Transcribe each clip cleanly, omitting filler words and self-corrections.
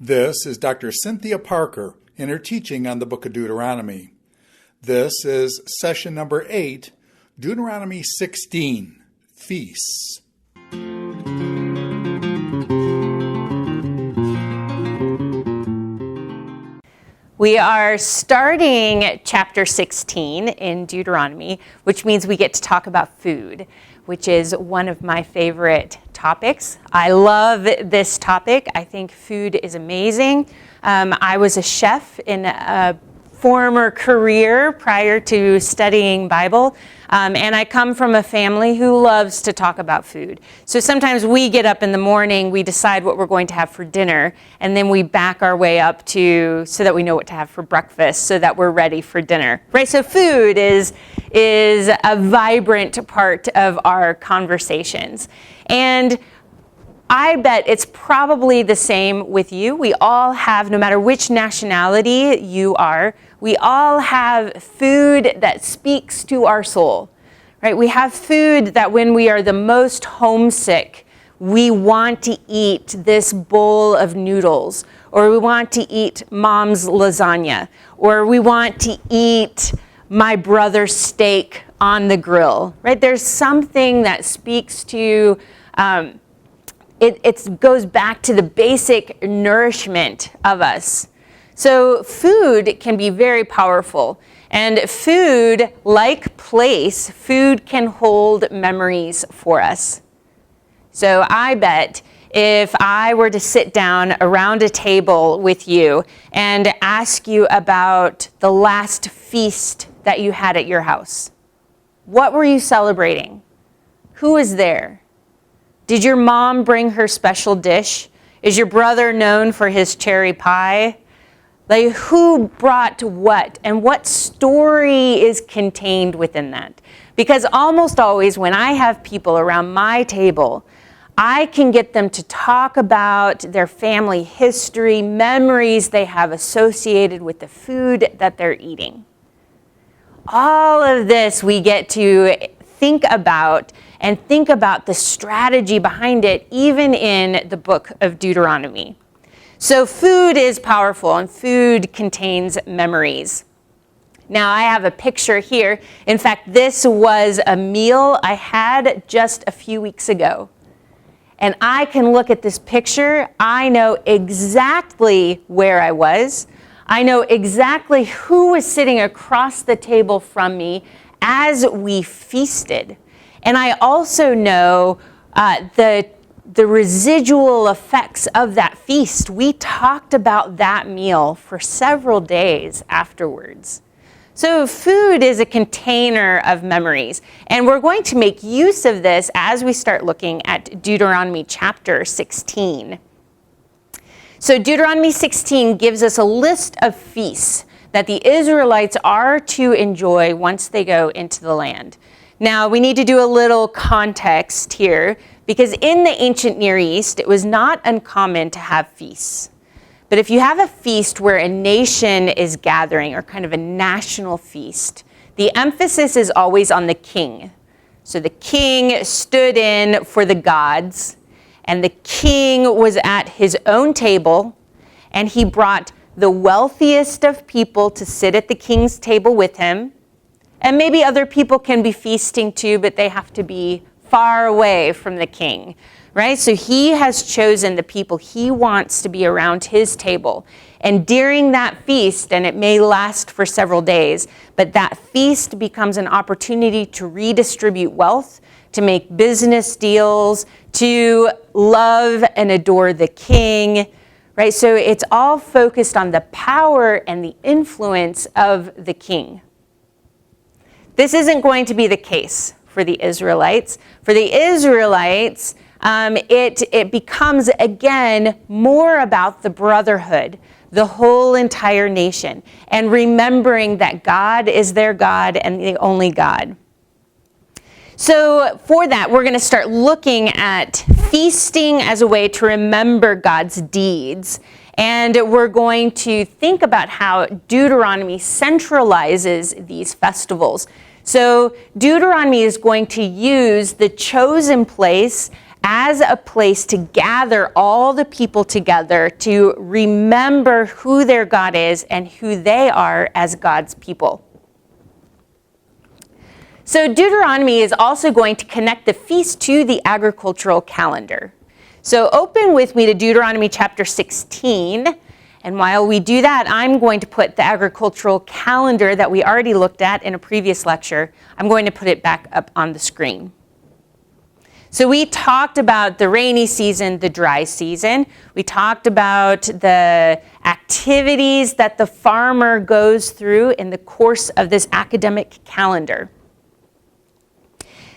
This is Dr. Cynthia Parker in her teaching on the book of Deuteronomy. This is session number 8, Deuteronomy 16, Feasts. We are starting chapter 16 in Deuteronomy, which means we get to talk about food, which is one of my favorite topics. I love this topic. I think food is amazing. I was a chef in a former career prior to studying Bible, and I come from a family who loves to talk about food. So sometimes we get up in the morning, we decide what we're going to have for dinner, and then we back our way up to so that we know what to have for breakfast, so that we're ready for dinner, right? So food is a vibrant part of our conversations. And I bet it's probably the same with you. We all have, no matter which nationality you are, we all have food that speaks to our soul, right? We have food that when we are the most homesick, we want to eat this bowl of noodles, or we want to eat mom's lasagna, or we want to eat my brother's steak on the grill, right? There's something that speaks to it goes back to the basic nourishment of us. So food can be very powerful. And food, like place, food can hold memories for us. So I bet if I were to sit down around a table with you and ask you about the last feast that you had at your house, what were you celebrating? Who was there? Did your mom bring her special dish? Is your brother known for his cherry pie? Like, who brought what, and what story is contained within that? Because almost always when I have people around my table, I can get them to talk about their family history, memories they have associated with the food that they're eating. All of this we get to think about the strategy behind it, even in the book of Deuteronomy. So food is powerful, and food contains memories. Now I have a picture here. In fact, this was a meal I had just a few weeks ago. And I can look at this picture. I know exactly where I was. I know exactly who was sitting across the table from me as we feasted. And I also know the residual effects of that feast. We talked about that meal for several days afterwards. So food is a container of memories. And we're going to make use of this as we start looking at Deuteronomy Chapter 16. So Deuteronomy 16 gives us a list of feasts that the Israelites are to enjoy once they go into the land. Now, we need to do a little context here, because in the ancient Near East, it was not uncommon to have feasts. But if you have a feast where a nation is gathering, or kind of a national feast, the emphasis is always on the king. So the king stood in for the gods, and the king was at his own table, and he brought the wealthiest of people to sit at the king's table with him. And maybe other people can be feasting too, but they have to be far away from the king, right? So he has chosen the people he wants to be around his table. And during that feast, and it may last for several days, but that feast becomes an opportunity to redistribute wealth, to make business deals, to love and adore the king, right? So it's all focused on the power and the influence of the king. This isn't going to be the case for the Israelites. For the Israelites, it becomes, again, more about the brotherhood, the whole entire nation, and remembering that God is their God and the only God. So for that, we're going to start looking at feasting as a way to remember God's deeds. And we're going to think about how Deuteronomy centralizes these festivals. So Deuteronomy is going to use the chosen place as a place to gather all the people together to remember who their God is and who they are as God's people. So Deuteronomy is also going to connect the feast to the agricultural calendar. So open with me to Deuteronomy chapter 16. And while we do that, I'm going to put the agricultural calendar that we already looked at in a previous lecture, I'm going to put it back up on the screen. So we talked about the rainy season, the dry season. We talked about the activities that the farmer goes through in the course of this academic calendar.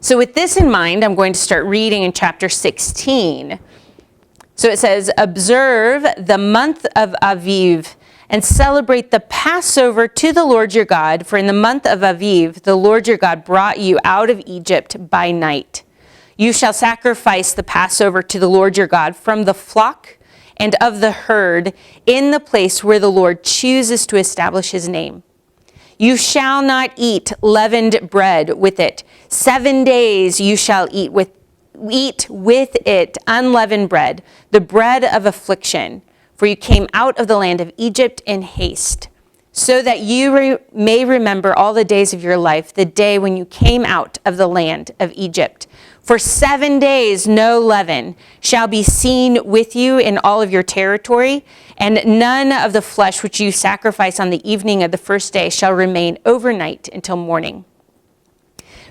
So with this in mind, I'm going to start reading in chapter 16. So it says, "Observe the month of Aviv and celebrate the Passover to the Lord your God, for in the month of Aviv the Lord your God brought you out of Egypt by night. You shall sacrifice the Passover to the Lord your God from the flock and of the herd in the place where the Lord chooses to establish his name. You shall not eat leavened bread with it. 7 days you shall eat with it unleavened bread, the bread of affliction, for you came out of the land of Egypt in haste, so that you may remember all the days of your life, the day when you came out of the land of Egypt. For 7 days no leaven shall be seen with you in all of your territory, and none of the flesh which you sacrifice on the evening of the first day shall remain overnight until morning."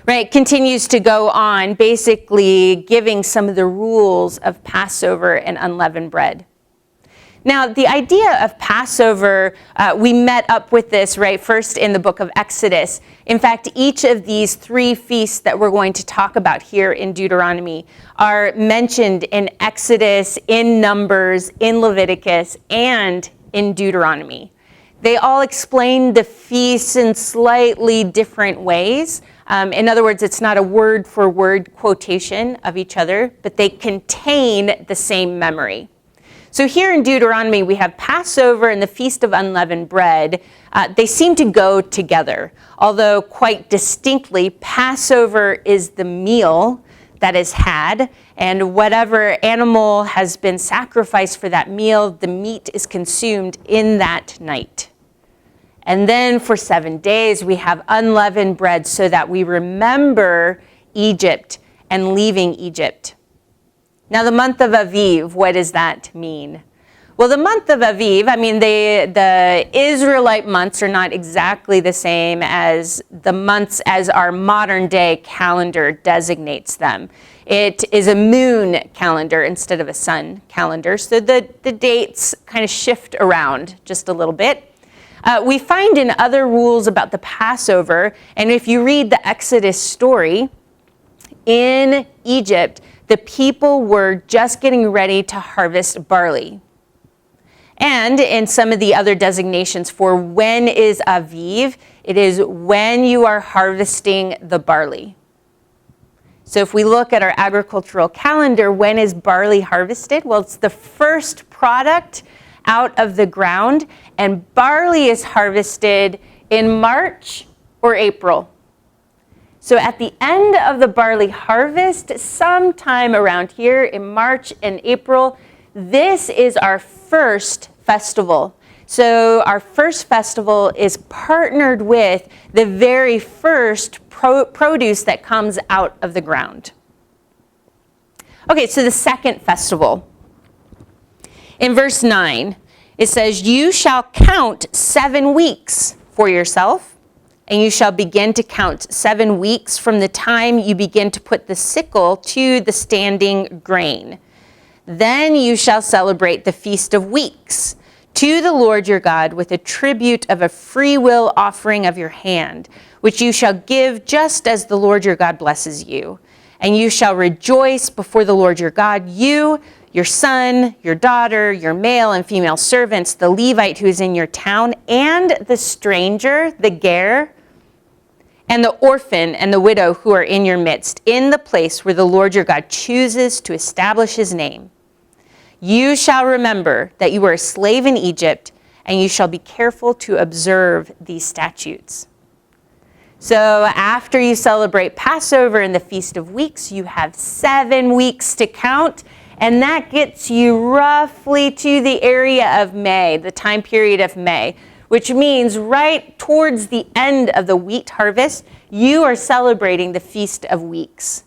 Right, continues to go on, basically giving some of the rules of Passover and unleavened bread. Now, the idea of Passover, we met up with this, right, first in the book of Exodus. In fact, each of these 3 feasts that we're going to talk about here in Deuteronomy are mentioned in Exodus, in Numbers, in Leviticus, and in Deuteronomy. They all explain the feasts in slightly different ways. In other words, it's not a word-for-word quotation of each other, but they contain the same memory. So here in Deuteronomy, we have Passover and the Feast of Unleavened Bread. They seem to go together, although quite distinctly, Passover is the meal that is had, and whatever animal has been sacrificed for that meal, the meat is consumed in that night. And then for 7 days, we have unleavened bread so that we remember Egypt and leaving Egypt. Now, the month of Aviv, what does that mean? Well, the month of Aviv, the Israelite months are not exactly the same as the months as our modern day calendar designates them. It is a moon calendar instead of a sun calendar, so the dates kind of shift around just a little bit. We find in other rules about the Passover, and if you read the Exodus story, in Egypt, the people were just getting ready to harvest barley. And in some of the other designations for when is Aviv, it is when you are harvesting the barley. So if we look at our agricultural calendar, when is barley harvested? Well, it's the first product out of the ground, and barley is harvested in March or April. So at the end of the barley harvest, sometime around here in March and April, this is our first festival. So our first festival is partnered with the very first produce that comes out of the ground. Okay, so the second festival. In verse 9, it says, "You shall count 7 weeks for yourself, and you shall begin to count 7 weeks from the time you begin to put the sickle to the standing grain. Then you shall celebrate the Feast of Weeks to the Lord your God with a tribute of a free will offering of your hand, which you shall give just as the Lord your God blesses you. And you shall rejoice before the Lord your God, you, your son, your daughter, your male and female servants, the Levite who is in your town, and the stranger, the ger, and the orphan and the widow who are in your midst, in the place where the Lord your God chooses to establish his name. You shall remember that you were a slave in Egypt, and you shall be careful to observe these statutes." So after you celebrate Passover and the Feast of Weeks, you have 7 weeks to count, and that gets you roughly to the area of May, the time period of May, which means right towards the end of the wheat harvest, you are celebrating the Feast of Weeks.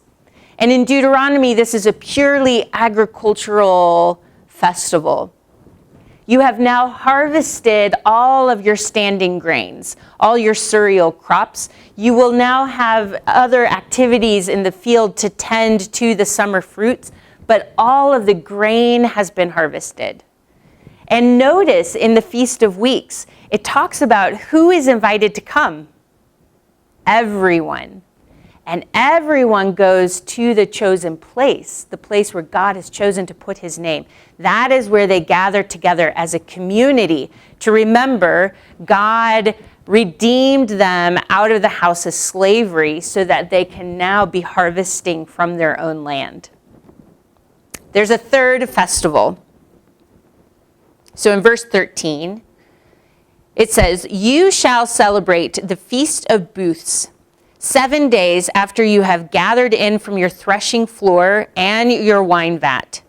And in Deuteronomy, this is a purely agricultural festival. You have now harvested all of your standing grains, all your cereal crops. You will now have other activities in the field to tend to the summer fruits, but all of the grain has been harvested. And notice in the Feast of Weeks, it talks about who is invited to come. Everyone. And everyone goes to the chosen place, the place where God has chosen to put his name. That is where they gather together as a community to remember God redeemed them out of the house of slavery so that they can now be harvesting from their own land. There's a third festival. So in verse 13, it says, "You shall celebrate the Feast of Booths 7 days after you have gathered in from your threshing floor and your wine vat.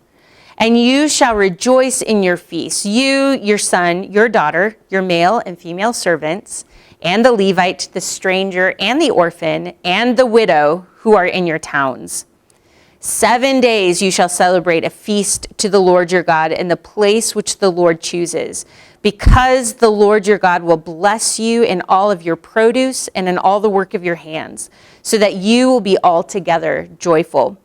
And you shall rejoice in your feast, you, your son, your daughter, your male and female servants, and the Levite, the stranger, and the orphan, and the widow who are in your towns. 7 days you shall celebrate a feast to the Lord your God in the place which the Lord chooses, because the Lord your God will bless you in all of your produce and in all the work of your hands, so that you will be altogether joyful."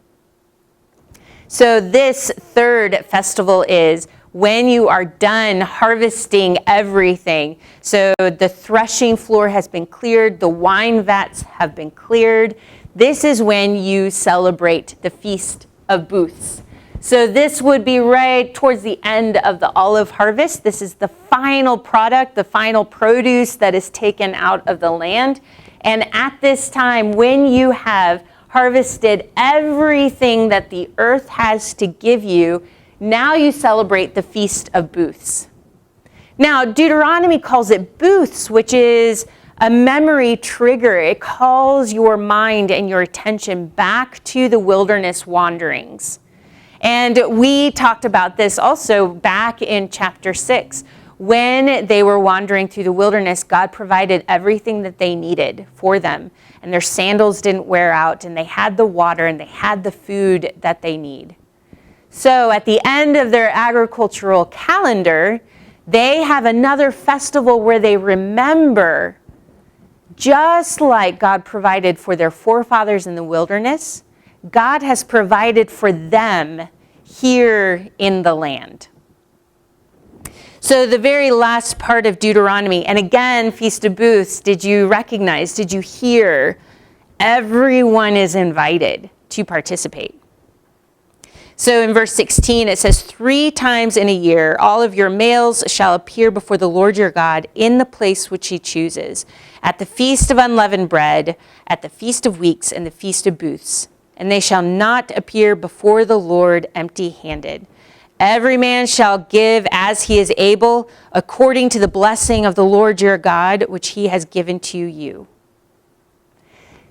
So this third festival is when you are done harvesting everything. So the threshing floor has been cleared, the wine vats have been cleared. This is when you celebrate the Feast of Booths. So this would be right towards the end of the olive harvest. This is the final product, the final produce that is taken out of the land. And at this time, when you have harvested everything that the earth has to give you, now you celebrate the Feast of Booths. Now, Deuteronomy calls it booths, which is a memory trigger. It calls your mind and your attention back to the wilderness wanderings. And we talked about this also back in chapter 6. When they were wandering through the wilderness, God provided everything that they needed for them. And their sandals didn't wear out, and they had the water, and they had the food that they need. So at the end of their agricultural calendar, they have another festival where they remember, just like God provided for their forefathers in the wilderness, God has provided for them here in the land. So the very last part of Deuteronomy, and again, Feast of Booths, did you recognize, did you hear? Everyone is invited to participate. So in verse 16, it says, 3 times in a year, all of your males shall appear before the Lord your God in the place which he chooses, at the Feast of Unleavened Bread, at the Feast of Weeks, and the Feast of Booths. And they shall not appear before the Lord empty-handed. Every man shall give as he is able, according to the blessing of the Lord your God, which he has given to you.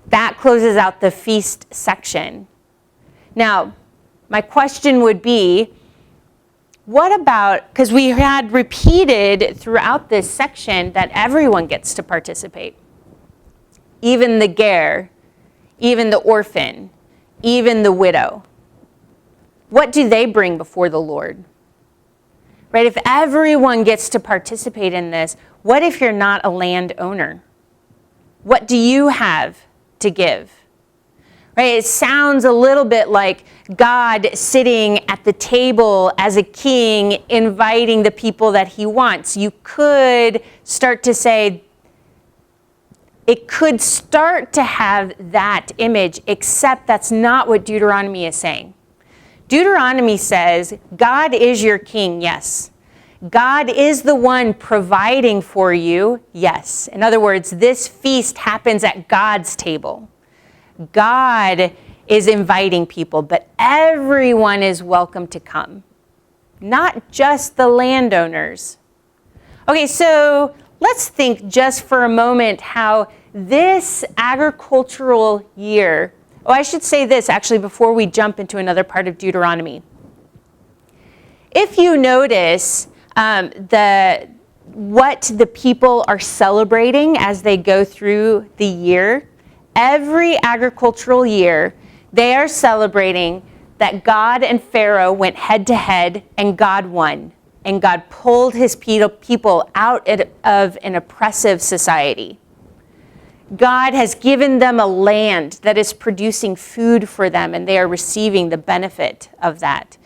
That closes out the feast section. Now, my question would be, what about, because we had repeated throughout this section that everyone gets to participate. Even the ger, even the orphan, even the widow. What do they bring before the Lord? Right? If everyone gets to participate in this, what if you're not a landowner? What do you have to give? Right? It sounds a little bit like God sitting at the table as a king, inviting the people that he wants. You could start to say, it could start to have that image, except that's not what Deuteronomy is saying. Deuteronomy says, God is your king, yes. God is the one providing for you, yes. In other words, this feast happens at God's table. God is inviting people, but everyone is welcome to come, not just the landowners. Okay, so let's think just for a moment how this agricultural year, oh, I should say this actually before we jump into another part of Deuteronomy. If you notice what the people are celebrating as they go through the year, every agricultural year, they are celebrating that God and Pharaoh went head to head and God won. And God pulled his people out of an oppressive society. God has given them a land that is producing food for them, and they are receiving the benefit of that.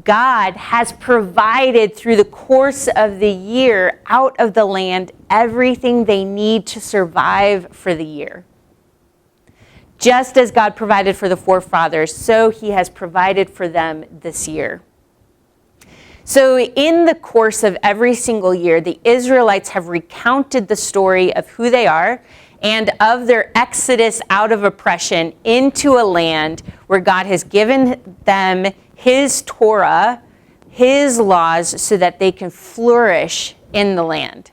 God has provided through the course of the year out of the land everything they need to survive for the year. Just as God provided for the forefathers, so he has provided for them this year. So in the course of every single year, the Israelites have recounted the story of who they are and of their exodus out of oppression into a land where God has given them his Torah, his laws, so that they can flourish in the land.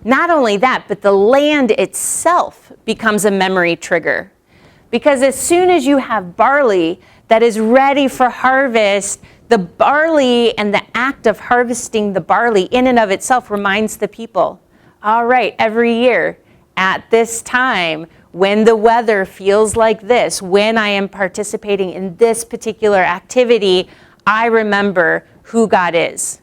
Not only that, but the land itself becomes a memory trigger. Because as soon as you have barley that is ready for harvest, the barley and the act of harvesting the barley in and of itself reminds the people, all right, every year at this time, when the weather feels like this, when I am participating in this particular activity, I remember who God is.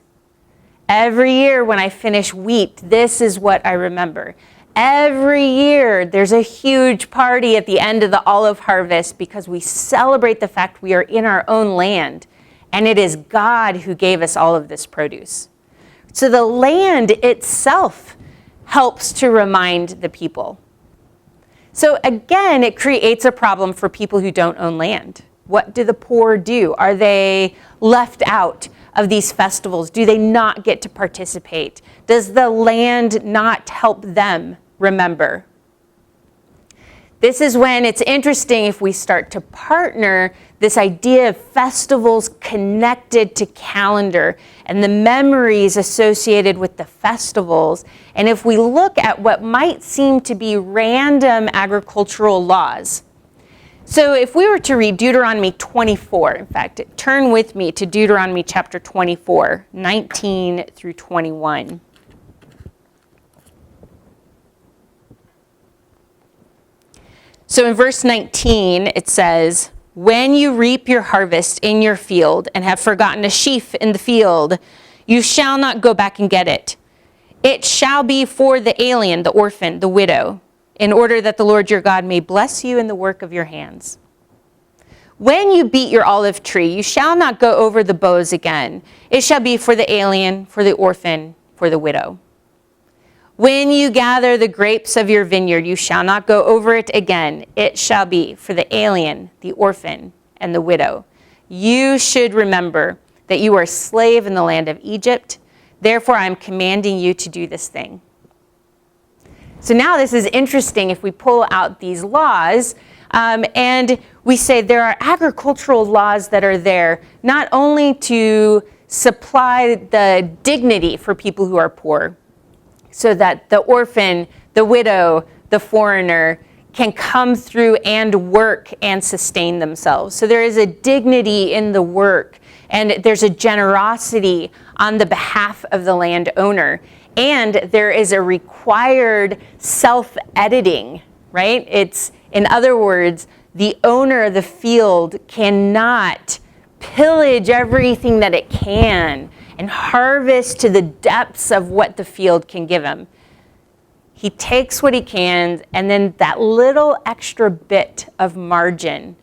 Every year when I finish wheat, this is what I remember. Every year there's a huge party at the end of the olive harvest because we celebrate the fact we are in our own land. And it is God who gave us all of this produce. So the land itself helps to remind the people. So again, it creates a problem for people who don't own land. What do the poor do? Are they left out of these festivals? Do they not get to participate? Does the land not help them remember? This is when it's interesting if we start to partner this idea of festivals connected to calendar and the memories associated with the festivals. And if we look at what might seem to be random agricultural laws. So if we were to read Deuteronomy 24, in fact, turn with me to Deuteronomy chapter 24, 19 through 21. So in verse 19, it says, "When you reap your harvest in your field and have forgotten a sheaf in the field, you shall not go back and get it. It shall be for the alien, the orphan, the widow, in order that the Lord your God may bless you in the work of your hands. When you beat your olive tree, you shall not go over the boughs again. It shall be for the alien, for the orphan, for the widow. When you gather the grapes of your vineyard, you shall not go over it again. It shall be for the alien, the orphan, and the widow. You should remember that you are a slave in the land of Egypt. Therefore, I am commanding you to do this thing." So now this is interesting if we pull out these laws and we say there are agricultural laws that are there not only to supply the dignity for people who are poor, so that the orphan, the widow, the foreigner can come through and work and sustain themselves. So there is a dignity in the work, and there's a generosity on the behalf of the landowner. And there is a required self-editing, right? It's, in other words, the owner of the field cannot pillage everything that it can and harvest to the depths of what the field can give him. He takes what he can, and then that little extra bit of margin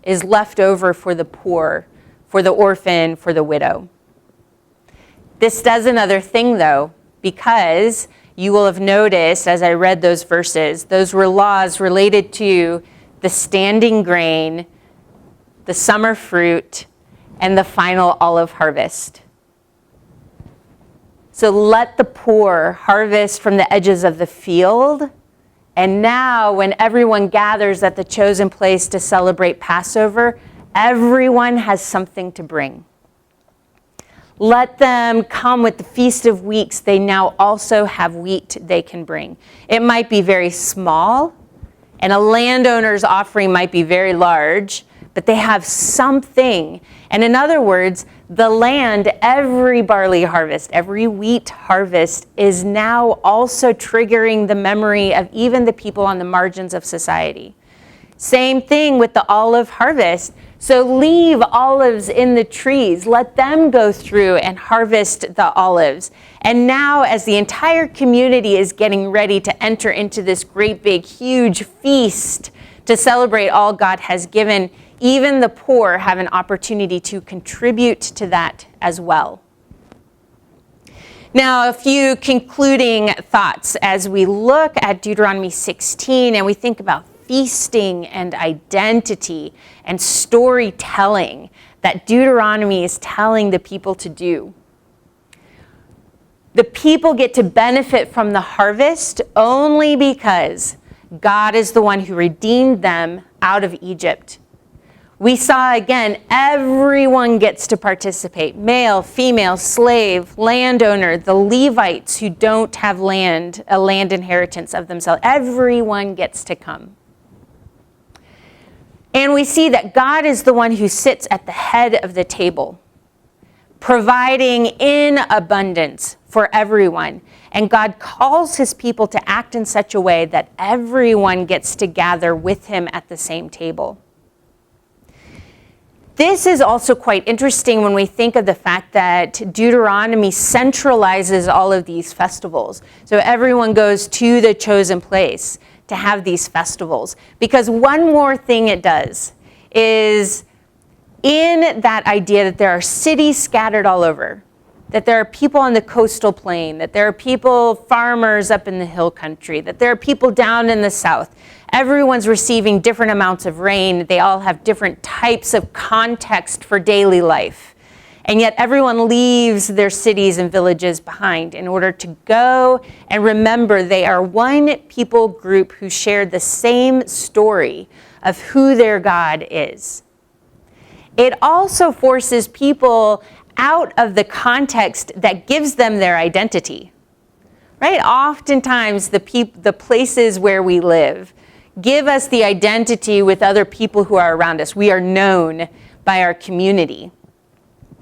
is left over for the poor, for the orphan, for the widow. This does another thing, though, because you will have noticed as I read those verses, those were laws related to the standing grain, the summer fruit, and the final olive harvest. So let the poor harvest from the edges of the field. And now when everyone gathers at the chosen place to celebrate Passover, everyone has something to bring. Let them come with the Feast of Weeks. They now also have wheat they can bring. It might be very small, and a landowner's offering might be very large, but they have something. And in other words, the land, every barley harvest, every wheat harvest is now also triggering the memory of even the people on the margins of society. Same thing with the olive harvest. So leave olives in the trees. Let them go through and harvest the olives. And now, as the entire community is getting ready to enter into this great big huge feast to celebrate all God has given, even the poor have an opportunity to contribute to that as well. Now, a few concluding thoughts as we look at Deuteronomy 16 and we think about feasting and identity and storytelling that Deuteronomy is telling the people to do. The people get to benefit from the harvest only because God is the one who redeemed them out of Egypt. We saw again, everyone gets to participate. Male, female, slave, landowner, the Levites who don't have land, a land inheritance of themselves. Everyone gets to come. And we see that God is the one who sits at the head of the table, providing in abundance for everyone. And God calls his people to act in such a way that everyone gets to gather with him at the same table. This is also quite interesting when we think of the fact that Deuteronomy centralizes all of these festivals. So everyone goes to the chosen place to have these festivals. Because one more thing it does is, in that idea that there are cities scattered all over, that there are people on the coastal plain, that there are people, farmers up in the hill country, that there are people down in the south. Everyone's receiving different amounts of rain. They all have different types of context for daily life. And yet everyone leaves their cities and villages behind in order to go and remember they are one people group who shared the same story of who their God is. It also forces people out of the context that gives them their identity, right? Oftentimes the places where we live give us the identity with other people who are around us. We are known by our community.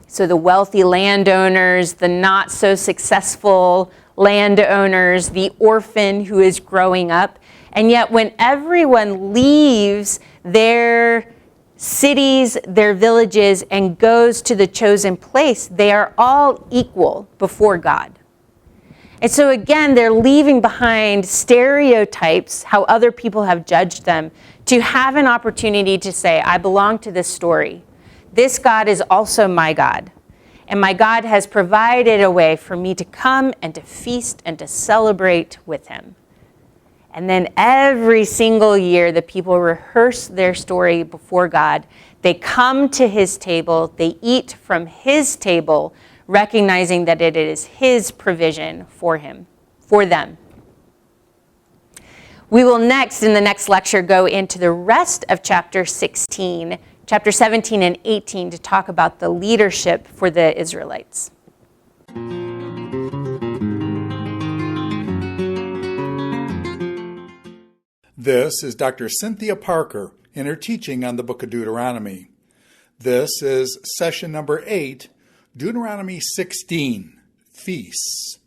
So the wealthy landowners, the not so successful landowners, the orphan who is growing up. And yet when everyone leaves their cities, their villages, and goes to the chosen place, they are all equal before God. And so again, they're leaving behind stereotypes, how other people have judged them, to have an opportunity to say, I belong to this story. This God is also my God. And my God has provided a way for me to come and to feast and to celebrate with him. And then every single year, the people rehearse their story before God. They come to his table. They eat from his table, recognizing that it is his provision for them. We will next, in the next lecture, go into the rest of chapter 16, chapter 17 and 18, to talk about the leadership for the Israelites. This is Dr. Cynthia Parker in her teaching on the book of Deuteronomy. This is session number 8, Deuteronomy 16, Feasts.